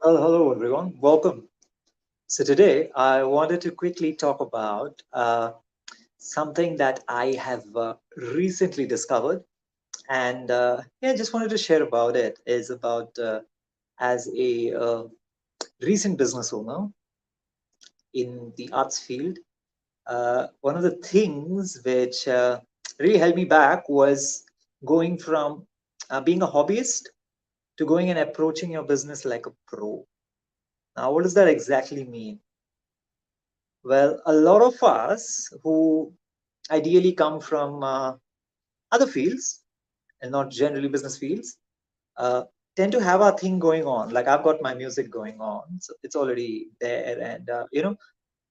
Well, hello everyone. Welcome. So today I wanted to quickly talk about something that I have recently discovered, and yeah, just wanted to share about it. Is about as a recent business owner in the arts field. One of the things which really held me back was going from being a hobbyist to going and approaching your business like a pro. Now, what does that exactly mean? Well, a lot of us who ideally come from other fields and not generally business fields uh, tend to have our thing going on. Like I've got my music going on, so it's already there, and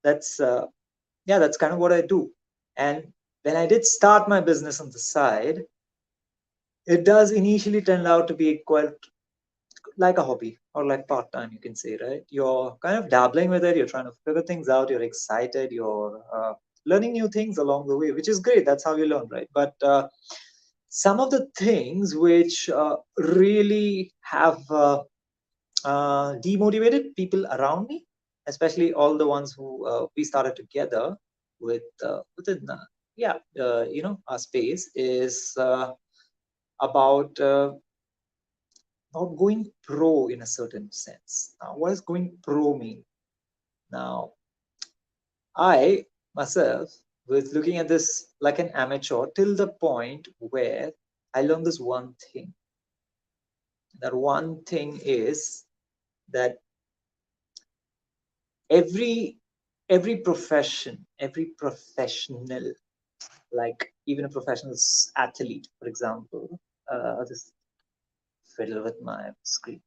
that's yeah, that's kind of what I do. And when I did start my business on the side, it does initially turn out to be quite like a hobby or like part time, you can say, right? You're kind of dabbling with it, you're trying to figure things out, you're excited, you're learning new things along the way, which is great. That's how you learn, right? But some of the things which really have demotivated people around me, especially all the ones who we started together with within our space, is about not going pro in a certain sense. Now, what does going pro mean? Now, I myself was looking at this like an amateur till the point where I learned this one thing. That one thing is that every every profession, every professional, like even a professional athlete, for example, I'll just fiddle with my screen.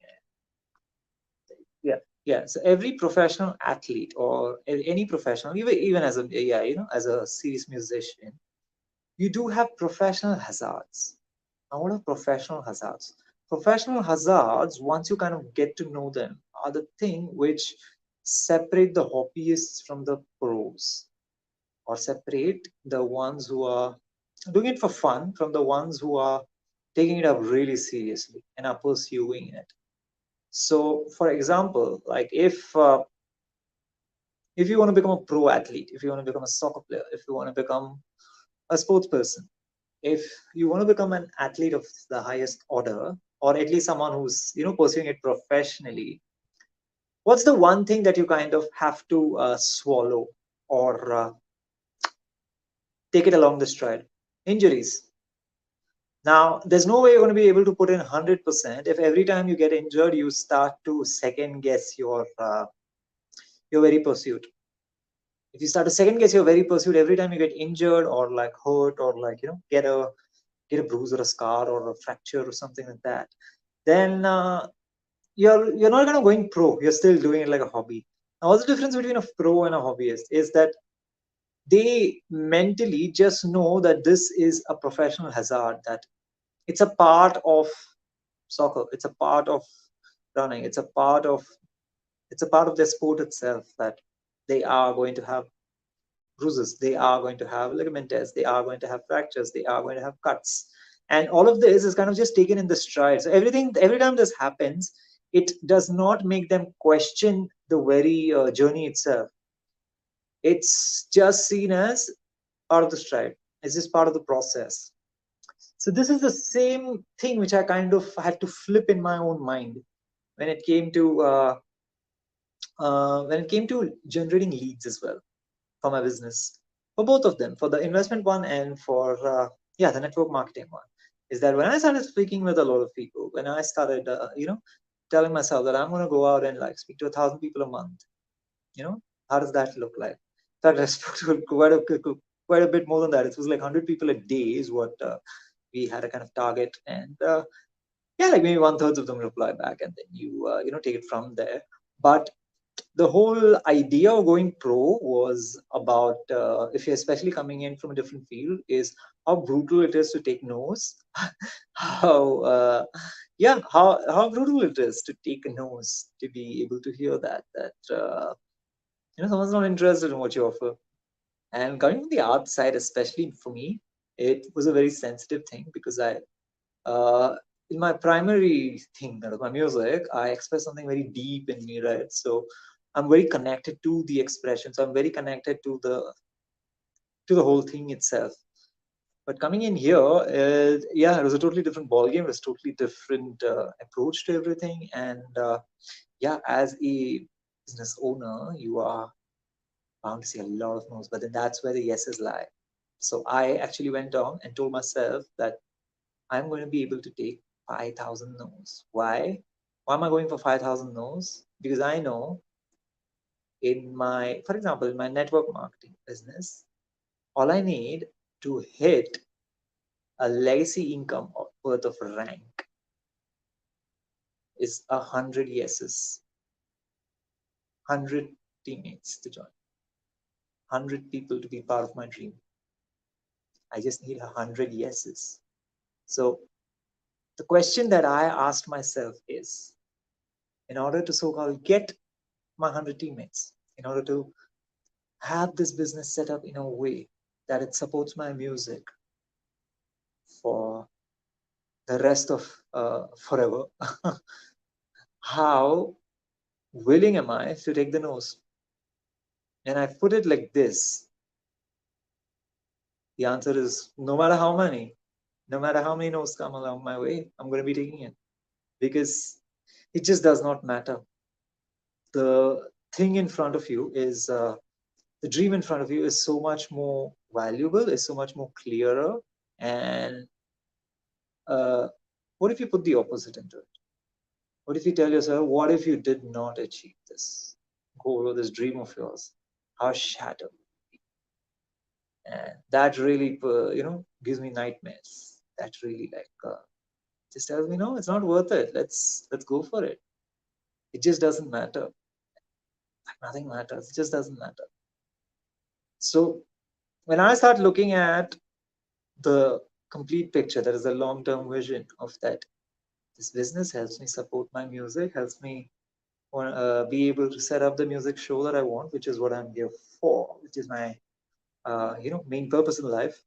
Yeah, so every professional athlete or any professional, even as a, yeah, as a serious musician, you do have professional hazards. Now, what are professional hazards? Professional hazards, once you kind of get to know them, are the thing which separate the hobbyists from the pros, or separate the ones who are doing it for fun from the ones who are taking it up really seriously and are pursuing it. So, for example, like if you want to become a pro athlete, if you want to become a soccer player, if you want to become a sports person, if you want to become an athlete of the highest order, or at least someone who's pursuing it professionally, what's the one thing that you kind of have to swallow or take it along the stride? Injuries. Now, there's no way you're going to be able to put in 100% if every time you get injured, you start to second guess your very pursuit. If you start to second guess your very pursuit every time you get injured or like hurt or like get a bruise or a scar or a fracture or something like that, then you're not gonna going pro. You're still doing it like a hobby. Now, what's the difference between a pro and a hobbyist is that they mentally just know that this is a professional hazard, that it's a part of soccer, it's a part of running, it's a part of their sport itself, that they are going to have bruises, they are going to have ligament tears, they are going to have fractures, they are going to have cuts. And all of this is kind of just taken in the stride. So every time this happens, it does not make them question the very journey itself. It's just seen as part of the stride. It's just part of the process. So this is the same thing which I kind of had to flip in my own mind when it came to generating leads as well for my business, for both of them, for the investment one and for the network marketing one. Is that when I started speaking with a lot of people, when I started telling myself that I'm going to go out and like speak to 1,000 people a month, how does that look like? In fact, I spoke to quite a bit more than that. It was like 100 people a day is what we had a kind of target, and yeah, like maybe one third of them reply back, and then you take it from there. But the whole idea of going pro was about, if you're especially coming in from a different field, is how brutal it is to take no's. how how brutal it is to take a no's, to be able to hear that someone's not interested in what you offer. And coming from the art side, especially for me, it was a very sensitive thing, because I uh, in my primary thing, that is my music, I express something very deep in me, right? So I'm very connected to the expression. So I'm very connected to the whole thing itself. But coming in here, yeah, it was a totally different ball game. It was totally different approach to everything. And yeah, as a business owner, you are bound to see a lot of no's, but then that's where the yeses lie. So I actually went on and told myself that I'm going to be able to take 5,000 no's. Why? Why am I going for 5,000 no's? Because I know for example, in my network marketing business, all I need to hit a legacy income worth of rank is 100 yeses, 100 teammates to join, 100 people to be part of my dream. I just need 100 yeses. So the question that I asked myself is, in order to so-called get my 100 teammates, in order to have this business set up in a way that it supports my music for the rest of forever, how willing am I to take the nose? And I put it like this. The answer is no matter how many no's come along my way, I'm going to be taking it, because it just does not matter. The thing in front of you is the dream in front of you is so much more valuable, is so much more clearer. And uh, what if you put the opposite into it? What if you tell yourself, what if you did not achieve this goal or this dream of yours? How shattered? And that really, gives me nightmares. That really just tells me, no, it's not worth it. Let's go for it. It just doesn't matter. Like nothing matters. It just doesn't matter. So when I start looking at the complete picture, that is the long-term vision of that, this business helps me support my music, helps me be able to set up the music show that I want, which is what I'm here for, which is my main purpose in life.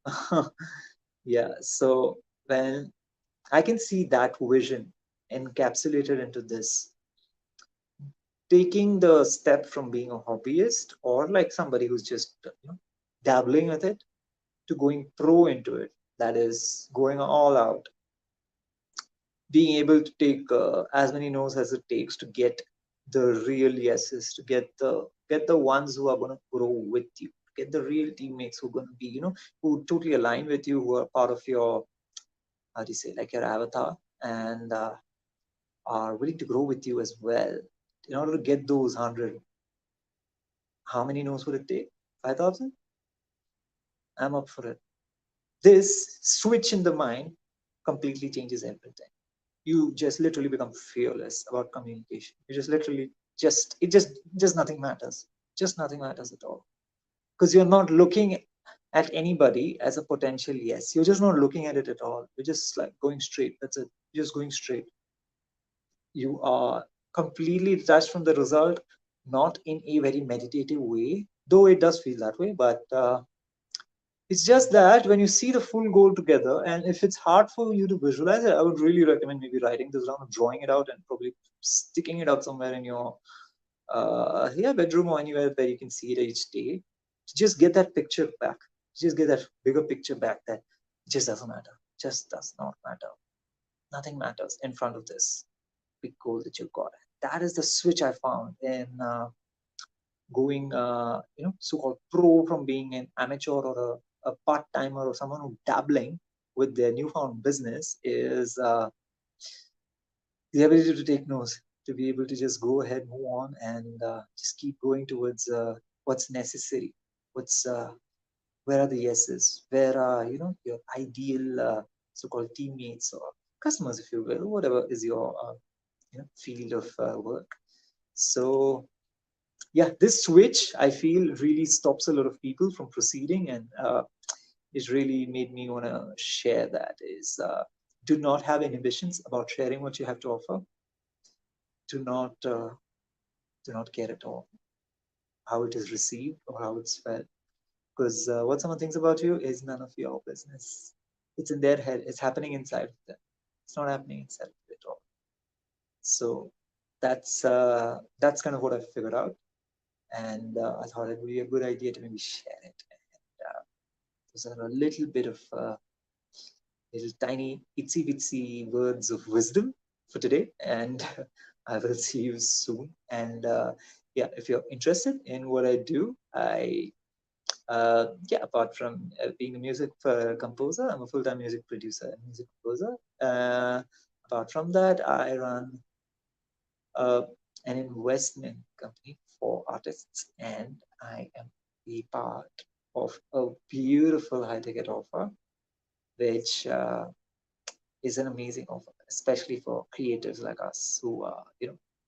Yeah. So when I can see that vision encapsulated into this, taking the step from being a hobbyist or like somebody who's just dabbling with it to going pro into it, that is going all out, being able to take as many no's as it takes to get the real yeses, to get the ones who are going to grow with you, get the real teammates who are going to be, who totally align with you, who are part of your, how do you say, like your avatar, and are willing to grow with you as well. In order to get those 100, how many no's would it take? 5,000? I'm up for it. This switch in the mind completely changes everything. You just literally become fearless about communication. You just literally just nothing matters. Just nothing matters at all. Because you're not looking at anybody as a potential yes. You're just not looking at it at all. You're just like going straight. That's it. You're just going straight. You are completely detached from the result, not in a very meditative way, though it does feel that way, but it's just that when you see the full goal together, and if it's hard for you to visualize it, I would really recommend maybe writing this down, drawing it out, and probably sticking it out somewhere in your bedroom or anywhere where you can see it each day. To just get that picture back, just get that bigger picture back, that it just doesn't matter, just does not matter. Nothing matters in front of this big goal that you've got. That is the switch I found in going, so-called pro from being an amateur or a part-timer or someone who's dabbling with their newfound business is the ability to take notes, to be able to just go ahead, move on, and just keep going towards what's necessary, what's where are the yeses, where are your ideal so-called teammates or customers, if you will, whatever is your field of work. So yeah, this switch I feel really stops a lot of people from proceeding, and it really made me want to share that is do not have inhibitions about sharing what you have to offer. Do not care at all how it is received or how it's felt, because what someone thinks about you is none of your business. It's in their head, it's happening inside of them. It's not happening in self at all. So that's kind of what I figured out, and I thought it would be a good idea to maybe share it. And those are a little bit of little tiny itsy bitsy words of wisdom for today, and I will see you soon. And yeah, if you're interested in what I do, yeah, apart from being a music composer, I'm a full-time music producer and music composer. Apart from that, I run uh, an investment company for artists, and I am a part of a beautiful high ticket offer, which is an amazing offer, especially for creatives like us who are,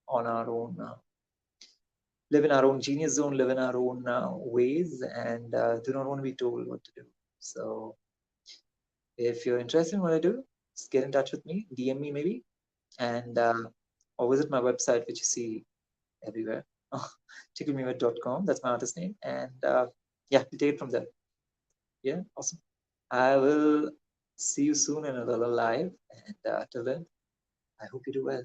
on our own, live in our own genius zone, live in our own ways, and do not want to be told what to do. So if you're interested in what I do, just get in touch with me, DM me maybe, and or visit my website, which you see everywhere, ticklemiwith.com. That's my artist name, and yeah, we take it from there. Yeah, awesome. I will see you soon in another live, and till then, I hope you do well.